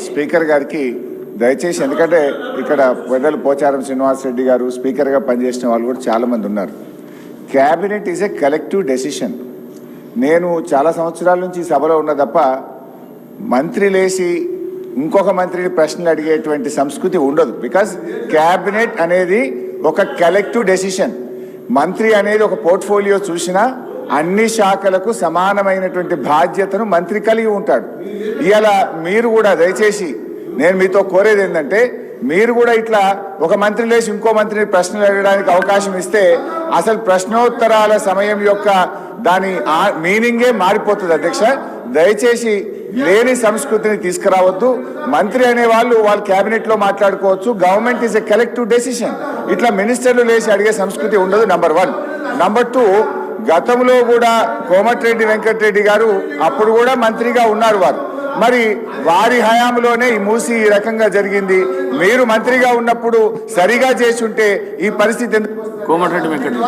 Speaker గారికి దయచేసి, ఎందుకంటే ఇక్కడ పెద్దలు పోచారం శ్రీనివాసరెడ్డి గారు స్పీకర్గా పనిచేసిన వాళ్ళు కూడా చాలామంది ఉన్నారు. Cabinet is a collective decision. నేను చాలా సంవత్సరాల నుంచి సభలో ఉన్న తప్ప మంత్రి లేచి ఇంకొక మంత్రిని ప్రశ్నలు అడిగేటువంటి సంస్కృతి ఉండదు. బికాజ్ క్యాబినెట్ అనేది ఒక కలెక్టివ్ డెసిషన్. మంత్రి అనేది ఒక పోర్ట్ఫోలియో చూసినా అన్ని శాఖలకు సమానమైనటువంటి బాధ్యతను మంత్రి కలిగి ఉంటాడు. ఇవాళ మీరు కూడా దయచేసి నేను మీతో కోరేది ఏంటంటే, మీరు కూడా ఇట్లా ఒక మంత్రి లేచి ఇంకో మంత్రిని ప్రశ్నలు అడగడానికి అవకాశం ఇస్తే అసలు ప్రశ్నోత్తరాల సమయం యొక్క దాని మీనింగే మారిపోతుంది. అధ్యక్ష, దయచేసి లేని సంస్కృతిని తీసుకురావద్దు. మంత్రి అనే వాళ్ళు క్యాబినెట్లో మాట్లాడుకోవచ్చు. Government is a collective decision. ఇట్లా మినిస్టర్లు లేచి అడిగే సంస్కృతి ఉండదు. నంబర్ 1. నంబర్ 2, గతంలో కూడా కోమటిరెడ్డి వెంకటరెడ్డి గారు అప్పుడు కూడా మంత్రిగా ఉన్నారు. మరి వారి హయాంలోనే ఈ మూసి ఈ రకంగా జరిగింది. మీరు మంత్రిగా ఉన్నప్పుడు సరిగా చేసి ఉంటే ఈ పరిస్థితి కోమటిరెడ్డి వెంకటరెడ్డి